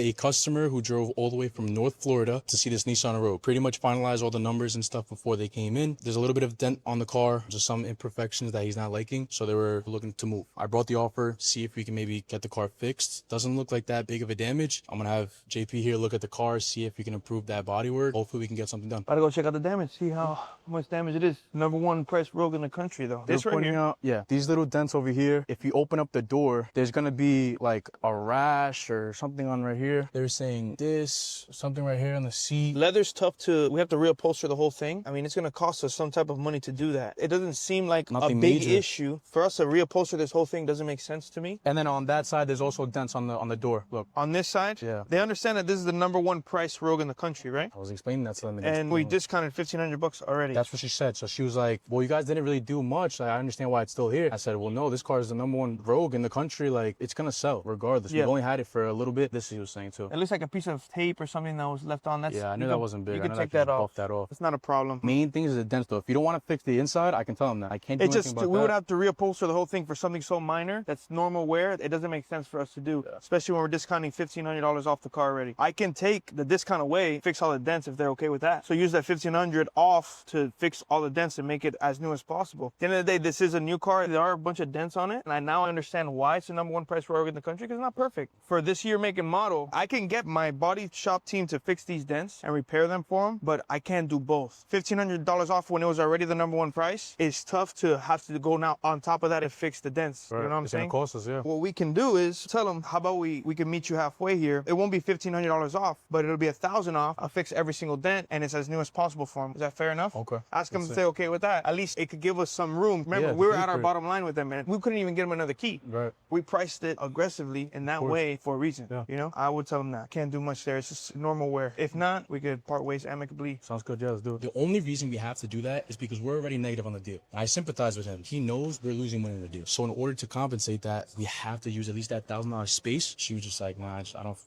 A customer who drove all the way from North Florida to see this Nissan Rogue. Pretty much finalized all the numbers and stuff before they came in. There's a little bit of dent on the car, just some imperfections that he's not liking, so they were looking to move. I brought the offer, see if we can maybe get the car fixed. Doesn't look like that big of a damage. I'm gonna have JP here look at the car, see if we can improve that bodywork. Hopefully we can get something done. Gotta go check out the damage, see how much damage it is. #1 price Rogue in the country though. This right here. Out, yeah, these little dents over here, if you open up the door, there's gonna be like a rash or something on right here. They're saying this, something right here on the seat. Leather's tough we have to reupholster the whole thing. I mean, it's gonna cost us some type of money to do that. It doesn't seem like Nothing a big major. issue. For us to reupholster this whole thing doesn't make sense to me. And then on that side, there's also dents on the door. Look. On this side, Yeah. they understand that this is the #1 price Rogue in the country, right? I was explaining that to them. And we discounted $1,500 already. That's what she said. So she was like, well, you guys didn't really do much. Like, I understand why it's still here. I said, well, no, this car is the #1 Rogue in the country. Like, it's going to sell regardless. Yeah. We've only had it for a little bit. This she was saying too. It looks like a piece of tape or something that was left on. Yeah, I knew that wasn't big. You I can know take that that off. buff that off. It's not a problem. Main thing is the dents though. If you don't want to fix the inside, I can tell them that. I can't do It anything just, about we that. would have to reupholster the whole thing for something so minor that's normal wear. It doesn't make sense for us to do, especially when we're discounting $1,500 off the car already. I can take the discount away, fix all the dents if they're okay with that. So use that $1,500 off to fix all the dents and make it as new as possible. At the end of the day, this is a new car. There are a bunch of dents on it, and I now understand why it's the #1 price Rogue in the country, because it's not perfect. For this year make and model, I can get my body shop team to fix these dents and repair them for them, but I can't do both. $1,500 off when it was already the #1 price is tough to have to go now on top of that and fix the dents. Right. You know what I'm It's gonna saying? cost us, yeah. What we can do is tell them, how about we can meet you halfway here. It won't be $1,500 off, but it'll be $1,000 off. I'll fix every single dent and it's as new as possible for them. Is that fair enough? Okay. Ask them That's to it. say okay with that. At least it could give us some room. Remember, Yeah, we were to at our keep it. bottom line with them and we couldn't even get them another key. Right. We priced it aggressively in that course. way for a reason. Yeah. You know, I would tell them that. Can't do much there. It's just normal wear. If not, we could part ways amicably. Sounds good. Yeah, let's do it. The only reason we have to do that is because we're already negative on the deal. I sympathize with him. He knows we're losing money in the deal. So in order to compensate that, we have to use at least that $1,000 space. She was just like, nah,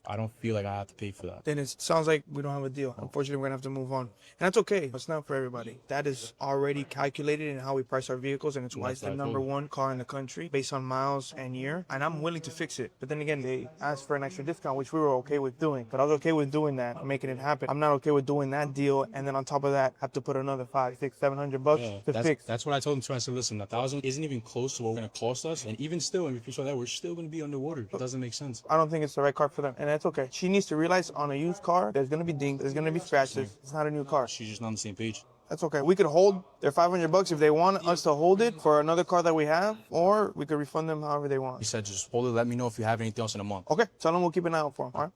I don't feel like I have to pay for that. Then it sounds like we don't have a deal. Unfortunately, we're gonna have to move on. And that's okay. It's not for everybody. That is already calculated in how we price our vehicles, and it's why it's the #1 car in the country based on miles and year. And I'm willing to fix it. But then again, they asked for an extra discount, which we were okay with doing. But I was okay with doing that and making it happen. I'm not okay with doing that deal and then on top of that have to put another $500, $600, $700 to fix. That's what I told him too. I said, listen, 1,000 isn't even close to what we're gonna cost us. And even still, if you saw that, we're still gonna be underwater. It doesn't make sense. I don't think it's the right car for them, and that's okay. She needs to realize on a used car, there's gonna be dings, there's gonna be scratches. It's not a new car. She's just not on the same page. That's okay. We could hold their $500 if they want us to hold it for another car that we have, or we could refund them however they He want. said, just hold it. Let me know if you have anything else in a month. Okay, tell them we'll keep an eye out for them. All right.